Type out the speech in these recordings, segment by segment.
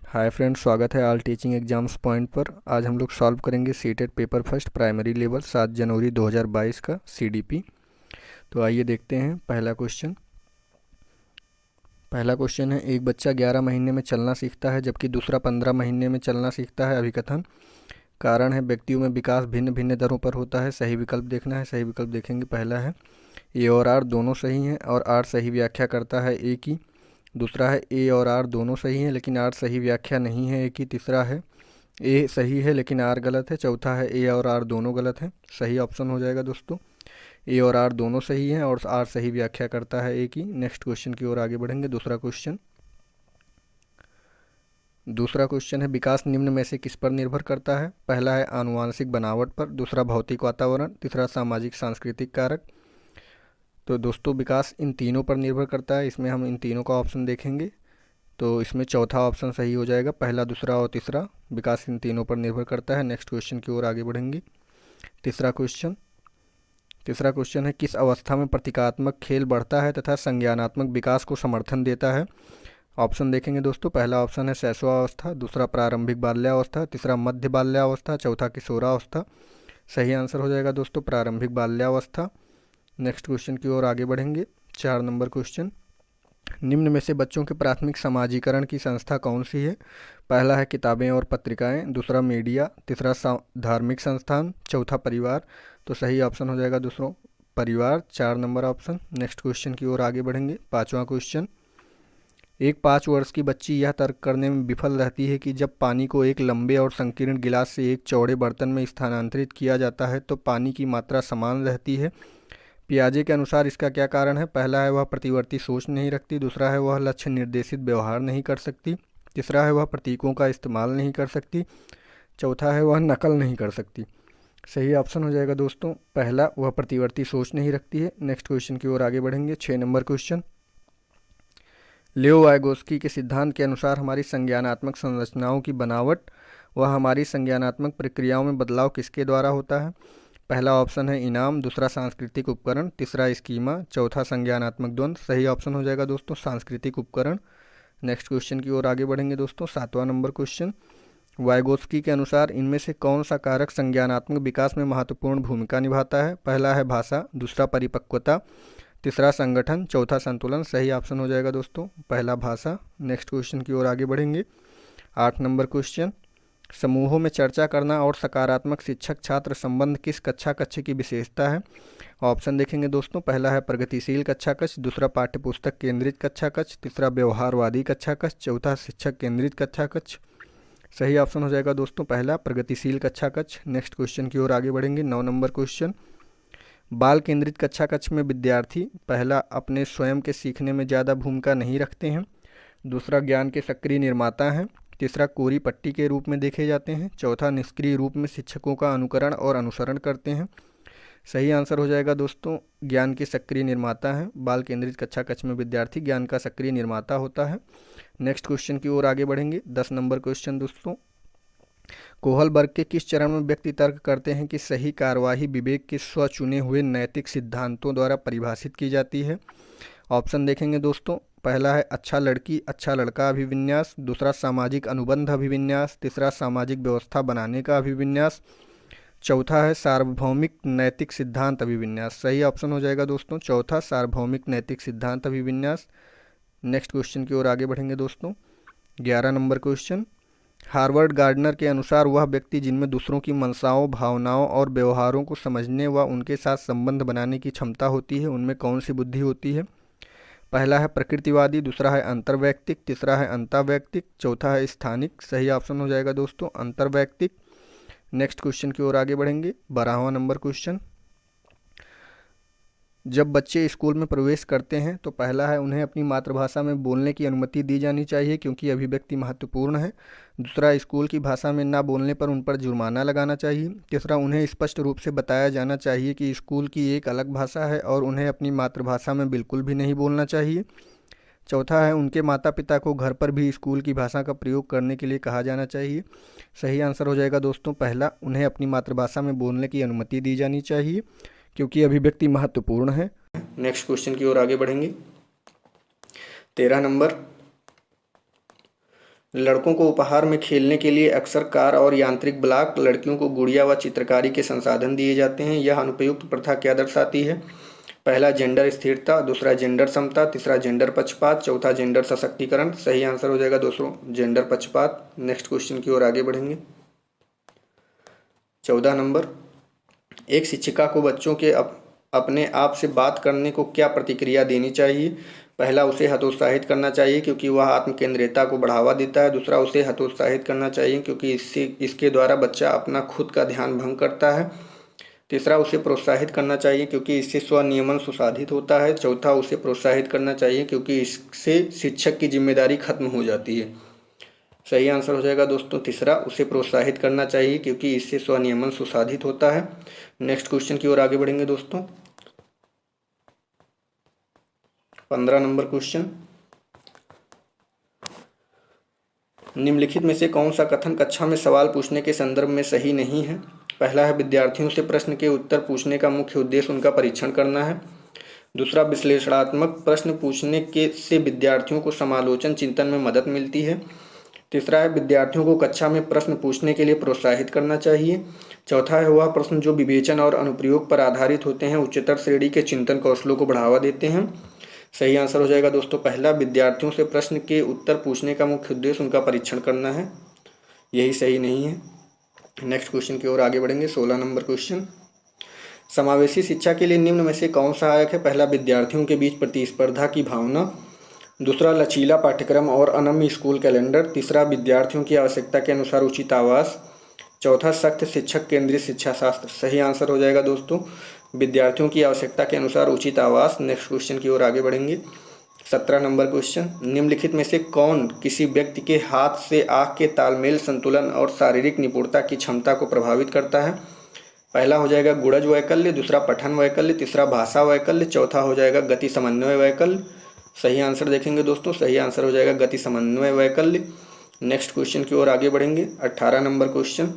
Hi friends, स्वागत है all teaching exams point पर। आज हम लोग सॉल्व करेंगे CTET paper first primary level 7 जनवरी 2022 का सीडीपी। तो आइए देखते हैं पहला क्वेश्चन है, एक बच्चा 11 महीने में चलना सीखता है जबकि दूसरा 15 महीने में चलना सीखता है। अभिकथन। कारण है, व्यक्तियों में विकास भिन्न भिन्न दरों पर होता है। सही विकल्प देखना है। सही विकल्प देखेंगे। पहला है ए और आर दोनों सही हैं और आर सही व्याख्या करता है ए की। दूसरा है ए और आर दोनों सही हैं लेकिन आर सही व्याख्या नहीं है ए की। तीसरा है ए सही है लेकिन आर गलत है। चौथा है ए और आर दोनों गलत हैं। सही ऑप्शन हो जाएगा दोस्तों, ए और आर दोनों सही हैं और आर सही व्याख्या करता है ए की। नेक्स्ट क्वेश्चन की ओर आगे बढ़ेंगे। दूसरा क्वेश्चन है, विकास निम्न में से किस पर निर्भर करता है। पहला है आनुवांशिक बनावट पर, दूसरा भौतिक वातावरण, तीसरा सामाजिक सांस्कृतिक कारक। तो दोस्तों विकास इन तीनों पर निर्भर करता है। इसमें हम इन तीनों का ऑप्शन देखेंगे तो इसमें चौथा ऑप्शन सही हो जाएगा। पहला, दूसरा और तीसरा विकास इन तीनों पर निर्भर करता है। नेक्स्ट क्वेश्चन की ओर आगे बढ़ेंगे। तीसरा क्वेश्चन है, किस अवस्था में प्रतीकात्मक खेल बढ़ता है तथा संज्ञानात्मक विकास को समर्थन देता है। ऑप्शन देखेंगे दोस्तों। पहला ऑप्शन है शैशवावस्था, दूसरा प्रारंभिक बाल्यावस्था, तीसरा मध्य बाल्यावस्था, चौथा किशोरावस्था। सही आंसर हो जाएगा दोस्तों प्रारंभिक बाल्यावस्था। नेक्स्ट क्वेश्चन की ओर आगे बढ़ेंगे। 4 नंबर क्वेश्चन, निम्न में से बच्चों के प्राथमिक समाजीकरण की संस्था कौन सी है। पहला है किताबें और पत्रिकाएं, दूसरा मीडिया, तीसरा धार्मिक संस्थान, चौथा परिवार। तो सही ऑप्शन हो जाएगा दोस्तों परिवार, 4 नंबर ऑप्शन। नेक्स्ट क्वेश्चन की ओर आगे बढ़ेंगे। 5वां क्वेश्चन, एक 5 वर्ष की बच्ची यह तर्क करने में विफल रहती है कि जब पानी को एक लंबे और संकीर्ण गिलास से एक चौड़े बर्तन में स्थानांतरित किया जाता है तो पानी की मात्रा समान रहती है। पियाजे के अनुसार इसका क्या कारण है। पहला है वह प्रतिवर्ती सोच नहीं रखती, दूसरा है वह लक्ष्य निर्देशित व्यवहार नहीं कर सकती, तीसरा है वह प्रतीकों का इस्तेमाल नहीं कर सकती, चौथा है वह नकल नहीं कर सकती। सही ऑप्शन हो जाएगा दोस्तों पहला, वह प्रतिवर्ती सोच नहीं रखती है। नेक्स्ट क्वेश्चन की ओर आगे बढ़ेंगे। 6 नंबर क्वेश्चन, लियो वाइगोस्की के सिद्धांत के अनुसार हमारी संज्ञानात्मक संरचनाओं की बनावट व हमारी संज्ञानात्मक प्रक्रियाओं में बदलाव किसके द्वारा होता है। पहला ऑप्शन है इनाम, दूसरा सांस्कृतिक उपकरण, तीसरा स्कीमा, चौथा संज्ञानात्मक द्वंद्व। सही ऑप्शन हो जाएगा दोस्तों सांस्कृतिक उपकरण। नेक्स्ट क्वेश्चन की ओर आगे बढ़ेंगे दोस्तों। 7वां नंबर क्वेश्चन, वाइगोस्की के अनुसार इनमें से कौन सा कारक संज्ञानात्मक विकास में महत्वपूर्ण भूमिका निभाता है। पहला है भाषा, दूसरा परिपक्वता, तीसरा संगठन, चौथा संतुलन। सही ऑप्शन हो जाएगा दोस्तों पहला भाषा। नेक्स्ट क्वेश्चन की ओर आगे बढ़ेंगे। 8 नंबर क्वेश्चन, समूहों में चर्चा करना और सकारात्मक शिक्षक छात्र संबंध किस कक्षा कक्ष की विशेषता है। ऑप्शन देखेंगे दोस्तों। पहला है प्रगतिशील कक्षा कक्ष, दूसरा पाठ्यपुस्तक केंद्रित कक्षा कक्ष, तीसरा व्यवहारवादी कक्षा कक्ष, चौथा शिक्षक केंद्रित कक्षा कक्ष। सही ऑप्शन हो जाएगा दोस्तों पहला प्रगतिशील कक्षा कक्ष। नेक्स्ट क्वेश्चन की ओर आगे बढ़ेंगे। 9 नंबर क्वेश्चन, बाल केंद्रित कक्षा कक्ष में विद्यार्थी पहला अपने स्वयं के सीखने में ज़्यादा भूमिका नहीं रखते हैं, दूसरा ज्ञान के सक्रिय निर्माता हैं, तीसरा कोरी पट्टी के रूप में देखे जाते हैं, चौथा निष्क्रिय रूप में शिक्षकों का अनुकरण और अनुसरण करते हैं। सही आंसर हो जाएगा दोस्तों ज्ञान के सक्रिय निर्माता हैं। बाल केंद्रित कक्षा कक्ष में विद्यार्थी ज्ञान का सक्रिय निर्माता होता है। नेक्स्ट क्वेश्चन की ओर आगे बढ़ेंगे। 10 नंबर क्वेश्चन दोस्तों, कोहलबर्ग के किस चरण में व्यक्ति तर्क करते हैं कि सही कार्यवाही विवेक के स्व चुने हुए नैतिक सिद्धांतों द्वारा परिभाषित की जाती है। ऑप्शन देखेंगे दोस्तों। पहला है अच्छा लड़की अच्छा लड़का अभिविन्यास, दूसरा सामाजिक अनुबंध अभिविन्यास, तीसरा सामाजिक व्यवस्था बनाने का अभिविन्यास, चौथा है सार्वभौमिक नैतिक सिद्धांत अभिविन्यास। सही ऑप्शन हो जाएगा दोस्तों चौथा सार्वभौमिक नैतिक सिद्धांत अभिविन्यास। नेक्स्ट क्वेश्चन की ओर आगे बढ़ेंगे दोस्तों। 11 नंबर क्वेश्चन, हार्वर्ड गार्डनर के अनुसार वह व्यक्ति जिनमें दूसरों की मंशाओं, भावनाओं और व्यवहारों को समझने व उनके साथ संबंध बनाने की क्षमता होती है, उनमें कौन सी बुद्धि होती है। पहला है प्रकृतिवादी, दूसरा है अंतर्वैयक्तिक, तीसरा है अंतर्वैयक्तिक, चौथा है स्थानिक। सही ऑप्शन हो जाएगा दोस्तों अंतर्वैयक्तिक। नेक्स्ट क्वेश्चन की ओर आगे बढ़ेंगे। 12वां नंबर क्वेश्चन, जब बच्चे स्कूल में प्रवेश करते हैं तो पहला है उन्हें अपनी मातृभाषा में बोलने की अनुमति दी जानी चाहिए क्योंकि अभिव्यक्ति महत्वपूर्ण है, दूसरा स्कूल की भाषा में ना बोलने पर उन पर जुर्माना लगाना चाहिए, तीसरा उन्हें स्पष्ट रूप से बताया जाना चाहिए कि स्कूल की एक अलग भाषा है और उन्हें अपनी मातृभाषा में बिल्कुल भी नहीं बोलना चाहिए, चौथा है उनके माता पिता को घर पर भी स्कूल की भाषा का प्रयोग करने के लिए कहा जाना चाहिए। सही आंसर हो जाएगा दोस्तों पहला, उन्हें अपनी मातृभाषा में बोलने की अनुमति दी जानी चाहिए क्योंकि अभिव्यक्ति महत्वपूर्ण है। नेक्स्ट क्वेश्चन की ओर आगे बढ़ेंगे। 13 नंबर, लड़कों को उपहार में खेलने के लिए अक्सर कार और यांत्रिक ब्लॉक, लड़कियों को गुड़िया व चित्रकारी के संसाधन दिए जाते हैं। यह अनुपयुक्त प्रथा क्या दर्शाती है? पहला जेंडर स्थिरता, दूसरा जेंडर समता, तीसरा जेंडर पक्षपात, चौथा जेंडर सशक्तिकरण। सही आंसर हो जाएगा दोस्तों जेंडर पक्षपात। नेक्स्ट क्वेश्चन की ओर आगे बढ़ेंगे। 14 नंबर, एक शिक्षिका को बच्चों के अपने आप से बात करने को क्या प्रतिक्रिया देनी चाहिए? पहला, उसे हतोत्साहित करना चाहिए क्योंकि वह आत्मकेंद्रियता को बढ़ावा देता है। दूसरा, उसे हतोत्साहित करना चाहिए क्योंकि इसके द्वारा बच्चा अपना खुद का ध्यान भंग करता है। तीसरा, उसे प्रोत्साहित करना चाहिए क्योंकि इससे स्वनियमन सुसाधित होता है। चौथा, उसे प्रोत्साहित करना चाहिए क्योंकि इससे शिक्षक की जिम्मेदारी खत्म हो जाती है। सही आंसर हो जाएगा दोस्तों तीसरा, उसे प्रोत्साहित करना चाहिए क्योंकि इससे स्वनियमन सुसाधित होता है। नेक्स्ट क्वेश्चन की ओर आगे बढ़ेंगे दोस्तों। 15 नंबर क्वेश्चन, निम्नलिखित में से कौन सा कथन कक्षा में सवाल पूछने के संदर्भ में सही नहीं है? पहला है, विद्यार्थियों से प्रश्न के उत्तर पूछने का मुख्य उद्देश्य उनका परीक्षण करना है। दूसरा, विश्लेषणात्मक प्रश्न पूछने के से विद्यार्थियों को समालोचन चिंतन में मदद मिलती है। तीसरा है, विद्यार्थियों को कक्षा में प्रश्न पूछने के लिए प्रोत्साहित करना चाहिए। चौथा है, वह प्रश्न जो विवेचन और अनुप्रयोग पर आधारित होते हैं उच्चतर श्रेणी के चिंतन कौशलों को बढ़ावा देते हैं। सही आंसर हो जाएगा दोस्तों पहला, विद्यार्थियों से प्रश्न के उत्तर पूछने का मुख्य उद्देश्य उनका परीक्षण करना है। यही सही नहीं है। नेक्स्ट क्वेश्चन की ओर आगे बढ़ेंगे। 16 नंबर क्वेश्चन, समावेशी शिक्षा के लिए निम्न में से कौन सहायक है? पहला, विद्यार्थियों के बीच प्रतिस्पर्धा की भावना। दूसरा, लचीला पाठ्यक्रम और अनम्य स्कूल कैलेंडर। तीसरा, विद्यार्थियों की आवश्यकता के अनुसार उचित आवास। चौथा, सख्त शिक्षक केंद्रित शिक्षा शास्त्र। सही आंसर हो जाएगा दोस्तों विद्यार्थियों की आवश्यकता के अनुसार उचित आवास। नेक्स्ट क्वेश्चन की ओर आगे बढ़ेंगे। 17 नंबर क्वेश्चन, निम्नलिखित में से कौन किसी व्यक्ति के हाथ से आँख के तालमेल, संतुलन और शारीरिक निपुणता की क्षमता को प्रभावित करता है? पहला हो जाएगा गुणज वैकल्य, दूसरा पठन वैकल्य, तीसरा भाषा वैकल्य, चौथा हो जाएगा गति समन्वय वैकल्य। सही आंसर देखेंगे दोस्तों, सही आंसर हो जाएगा गति समन्वय वैकल्य। नेक्स्ट क्वेश्चन की ओर आगे बढ़ेंगे। 18 नंबर क्वेश्चन,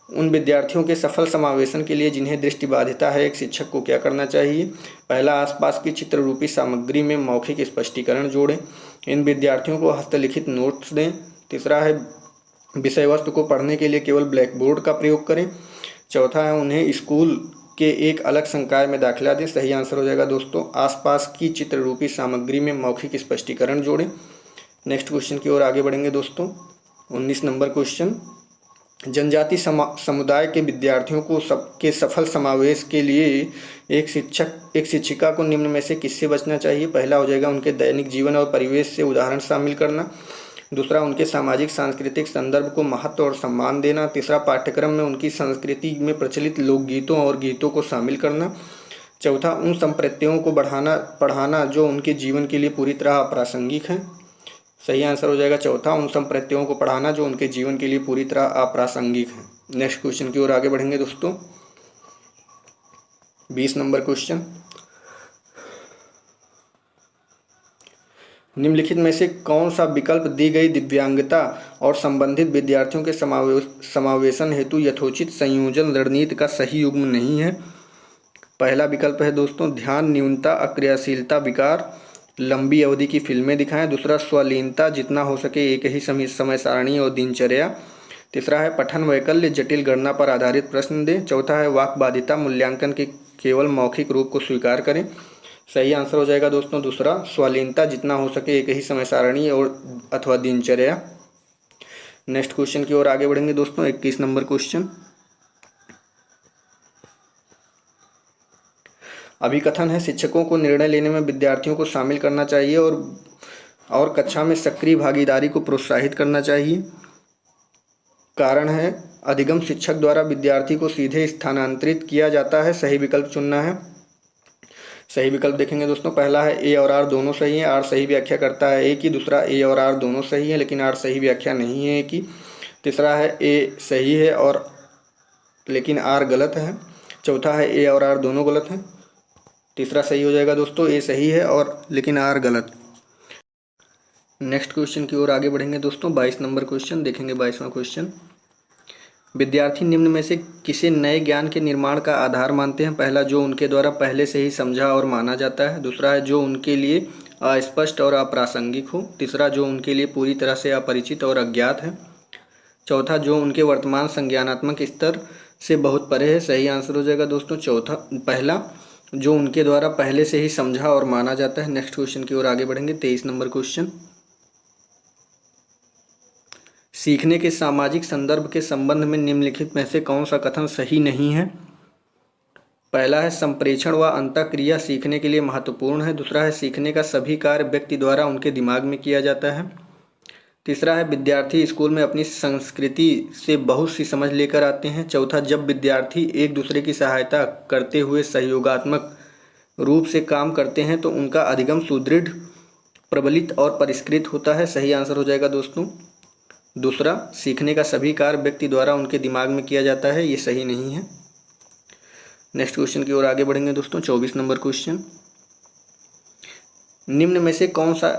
उन विद्यार्थियों के सफल समावेशन के लिए जिन्हें दृष्टिबाधिता है एक शिक्षक को क्या करना चाहिए? पहला, आसपास की चित्र रूपी सामग्री में मौखिक स्पष्टीकरण जोड़ें। इन विद्यार्थियों को हस्तलिखित नोट्स दें। तीसरा है, विषय वस्तु को पढ़ने के लिए केवल ब्लैक बोर्ड का प्रयोग करें। चौथा है, उन्हें स्कूल के एक अलग संकाय में दाखिला दें। सही आंसर हो जाएगा दोस्तों आसपास की चित्र रूपी सामग्री में मौखिक स्पष्टीकरण जोड़ें। नेक्स्ट क्वेश्चन की ओर आगे बढ़ेंगे दोस्तों। 19 नंबर क्वेश्चन, जनजाति समुदाय के विद्यार्थियों को सबके सफल समावेश के लिए एक शिक्षिका को निम्न में से किससे बचना चाहिए? पहला हो जाएगा उनके दैनिक जीवन और परिवेश से उदाहरण शामिल करना। दूसरा, उनके सामाजिक सांस्कृतिक संदर्भ को महत्व और सम्मान देना। तीसरा, पाठ्यक्रम में उनकी संस्कृति में प्रचलित लोकगीतों और गीतों को शामिल करना। चौथा, उन संप्रदायों को पढ़ाना जो उनके जीवन के लिए पूरी तरह अप्रासंगिक हैं। सही आंसर हो जाएगा चौथा, उन संप्रदायों को पढ़ाना जो उनके जीवन के लिए पूरी तरह अप्रासंगिक हैं। नेक्स्ट क्वेश्चन की ओर आगे बढ़ेंगे दोस्तों। 20 नंबर क्वेश्चन, निम्नलिखित में से कौन सा विकल्प दी गई दिव्यांगता और संबंधित विद्यार्थियों के समावेशन हेतु यथोचित संयोजन रणनीति का सही युग्म नहीं है? पहला विकल्प है दोस्तों ध्यान न्यूनता, अक्रियाशीलता विकार, लंबी अवधि की फिल्में दिखाएं। दूसरा, स्वलीनता, जितना हो सके एक ही समय सारणी और दिनचर्या। तीसरा है पठन वैकल्य, जटिल गणना पर आधारित प्रश्न दें। चौथा है वाक बाधिता, मूल्यांकन के केवल मौखिक रूप को स्वीकार करें। सही आंसर हो जाएगा दोस्तों दूसरा, स्वलीनता, जितना हो सके एक ही समय सारणी और अथवा दिनचर्या। नेक्स्ट क्वेश्चन की ओर आगे बढ़ेंगे दोस्तों। 21 नंबर क्वेश्चन, अभिकथन है शिक्षकों को निर्णय लेने में विद्यार्थियों को शामिल करना चाहिए और कक्षा में सक्रिय भागीदारी को प्रोत्साहित करना चाहिए। कारण है अधिगम शिक्षक द्वारा विद्यार्थी को सीधे स्थानांतरित किया जाता है। सही विकल्प चुनना है। सही विकल्प देखेंगे दोस्तों, पहला है ए और आर दोनों सही है, आर सही व्याख्या करता है ए की। दूसरा, ए और आर दोनों सही है लेकिन आर सही व्याख्या नहीं है ए की। तीसरा है ए सही है और लेकिन आर गलत है। चौथा है ए और आर दोनों गलत हैं। तीसरा सही हो जाएगा दोस्तों, ए सही है और लेकिन आर गलत। नेक्स्ट क्वेश्चन की ओर आगे बढ़ेंगे दोस्तों। 22 नंबर क्वेश्चन देखेंगे। 22वां क्वेश्चन, विद्यार्थी निम्न में से किसे नए ज्ञान के निर्माण का आधार मानते हैं? पहला, जो उनके द्वारा पहले से ही समझा और माना जाता है। दूसरा है जो उनके लिए अस्पष्ट और अप्रासंगिक हो। तीसरा, जो उनके लिए पूरी तरह से अपरिचित और अज्ञात है। चौथा, जो उनके वर्तमान संज्ञानात्मक स्तर से बहुत परे है। सही आंसर हो जाएगा दोस्तों पहला, जो उनके द्वारा पहले से ही समझा और माना जाता है। नेक्स्ट क्वेश्चन की ओर आगे बढ़ेंगे। 23 नंबर क्वेश्चन, सीखने के सामाजिक संदर्भ के संबंध में निम्नलिखित में से कौन सा कथन सही नहीं है। पहला है, संप्रेषण व अंतःक्रिया सीखने के लिए महत्वपूर्ण है। दूसरा है, सीखने का सभी कार्य व्यक्ति द्वारा उनके दिमाग में किया जाता है। तीसरा है, विद्यार्थी स्कूल में अपनी संस्कृति से बहुत सी समझ लेकर आते हैं। चौथा, जब विद्यार्थी एक दूसरे की सहायता करते हुए सहयोगात्मक रूप से काम करते हैं तो उनका अधिगम सुदृढ़, प्रबलित और परिष्कृत होता है। सही आंसर हो जाएगा दोस्तों दूसरा, सीखने का सभी कार्य व्यक्ति द्वारा उनके दिमाग में किया जाता है। ये सही नहीं है। नेक्स्ट क्वेश्चन की ओर आगे बढ़ेंगे दोस्तों। 24 नंबर क्वेश्चन, निम्न में से कौन सा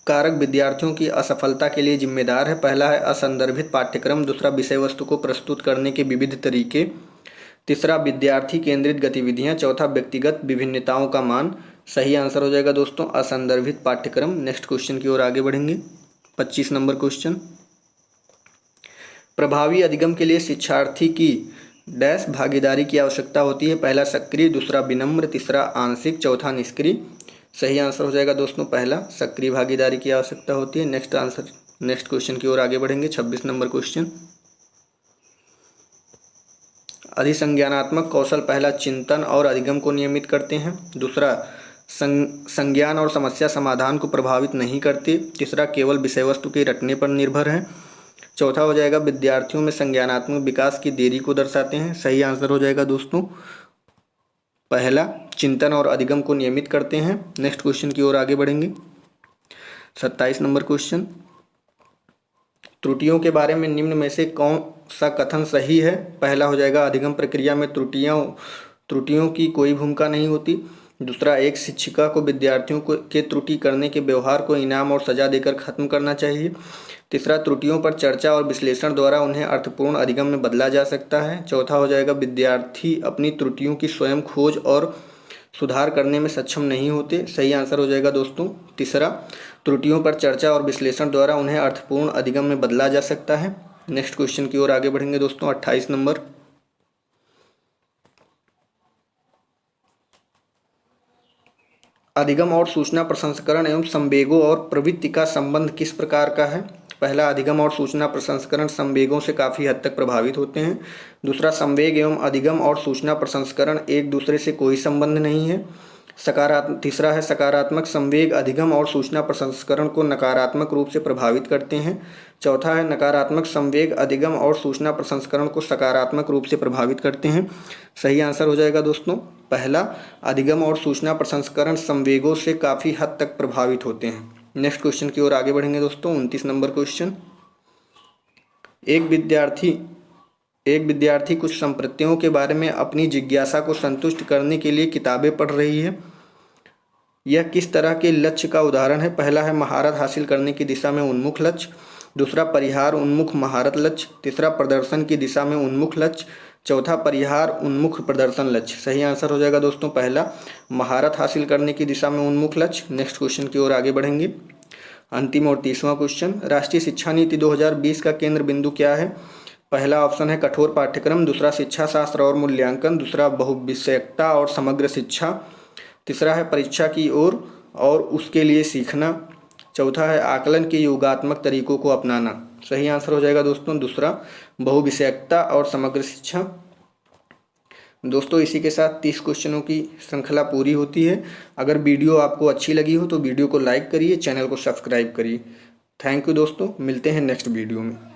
कारक विद्यार्थियों की असफलता के लिए जिम्मेदार है। पहला है, असंदर्भित पाठ्यक्रम। दूसरा, विषय वस्तु को प्रस्तुत करने के विविध तरीके। तीसरा, विद्यार्थी केंद्रित गतिविधियां। चौथा, व्यक्तिगत विभिन्नताओं का मान। सही आंसर हो जाएगा दोस्तों असंदर्भित पाठ्यक्रम। नेक्स्ट क्वेश्चन की ओर आगे बढ़ेंगे। 25 नंबर क्वेश्चन, प्रभावी अधिगम के लिए शिक्षार्थी की डैश भागीदारी की आवश्यकता होती है। पहला, सक्रिय। दूसरा, विनम्र। तीसरा, आंशिक। चौथा, निष्क्रिय। सही आंसर हो जाएगा दोस्तों पहला, सक्रिय भागीदारी की आवश्यकता होती है। नेक्स्ट क्वेश्चन की ओर आगे बढ़ेंगे। 26 नंबर क्वेश्चन, अधिसंज्ञानात्मक कौशल पहला, चिंतन और अधिगम को नियमित करते हैं। दूसरा, संज्ञान और समस्या समाधान को प्रभावित नहीं करते। तीसरा, केवल विषय वस्तु के रटने पर निर्भर है। चौथा हो जाएगा, विद्यार्थियों में संज्ञानात्मक विकास की देरी को दर्शाते हैं। सही आंसर हो जाएगा दोस्तों पहला, चिंतन और अधिगम को नियमित करते हैं। नेक्स्ट क्वेश्चन की ओर आगे बढ़ेंगे। 27 नंबर क्वेश्चन, त्रुटियों के बारे में निम्न में से कौन सा कथन सही है। पहला हो जाएगा, अधिगम प्रक्रिया में त्रुटियों की कोई भूमिका नहीं होती। दूसरा, एक शिक्षिका को विद्यार्थियों के त्रुटि करने के व्यवहार को इनाम और सजा देकर खत्म करना चाहिए। तीसरा, त्रुटियों पर चर्चा और विश्लेषण द्वारा उन्हें अर्थपूर्ण अधिगम में बदला जा सकता है। चौथा हो जाएगा, विद्यार्थी अपनी त्रुटियों की स्वयं खोज और सुधार करने में सक्षम नहीं होते। सही आंसर हो जाएगा दोस्तों तीसरा, त्रुटियों पर चर्चा और विश्लेषण द्वारा उन्हें अर्थपूर्ण अधिगम में बदला जा सकता है। नेक्स्ट क्वेश्चन की ओर आगे बढ़ेंगे दोस्तों। 28 नंबर, अधिगम और सूचना प्रसंस्करण एवं संवेगों और प्रवृत्ति का संबंध किस प्रकार का है। पहला, अधिगम और सूचना प्रसंस्करण संवेगों से काफ़ी हद तक प्रभावित होते हैं। दूसरा, संवेग एवं अधिगम और सूचना प्रसंस्करण एक दूसरे से कोई संबंध नहीं है। तीसरा है, सकारात्मक संवेग अधिगम और सूचना प्रसंस्करण को नकारात्मक रूप से प्रभावित करते हैं। चौथा है, नकारात्मक संवेग अधिगम और सूचना प्रसंस्करण को सकारात्मक रूप से प्रभावित करते हैं। सही आंसर हो जाएगा दोस्तों पहला, अधिगम और सूचना प्रसंस्करण संवेगों से काफ़ी हद तक प्रभावित होते हैं। नेक्स्ट क्वेश्चन की ओर आगे बढ़ेंगे दोस्तों। 29 नंबर क्वेश्चन, एक विद्यार्थी कुछ संप्रत्तियों के बारे में अपनी जिज्ञासा को संतुष्ट करने के लिए किताबें पढ़ रही है। यह किस तरह के लक्ष्य का उदाहरण है। पहला है, महारत हासिल करने की दिशा में उन्मुख लक्ष्य। दूसरा, परिहार उन्मुख महारत लक्ष्य। तीसरा, प्रदर्शन की दिशा में उन्मुख लक्ष्य। चौथा, परिहार उन्मुख प्रदर्शन लक्ष्य। सही आंसर हो जाएगा दोस्तों पहला, महारत हासिल करने की दिशा में उन्मुख लक्ष्य। नेक्स्ट क्वेश्चन की ओर आगे बढ़ेंगे। अंतिम और 30वां क्वेश्चन, राष्ट्रीय शिक्षा नीति 2020 का केंद्र बिंदु क्या है। पहला ऑप्शन है कठोर पाठ्यक्रम। दूसरा, शिक्षा शास्त्र और मूल्यांकन। दूसरा, बहुविषयकता और समग्र शिक्षा। तीसरा है, परीक्षा की ओर और उसके लिए सीखना। चौथा है, आकलन के योगात्मक तरीकों को अपनाना। सही आंसर हो जाएगा दोस्तों दूसरा, बहुविषयकता और समग्र शिक्षा। दोस्तों इसी के साथ 30 क्वेश्चनों की श्रृंखला पूरी होती है। अगर वीडियो आपको अच्छी लगी हो तो वीडियो को लाइक करिए, चैनल को सब्सक्राइब करिए। थैंक यू दोस्तों, मिलते हैं नेक्स्ट वीडियो में।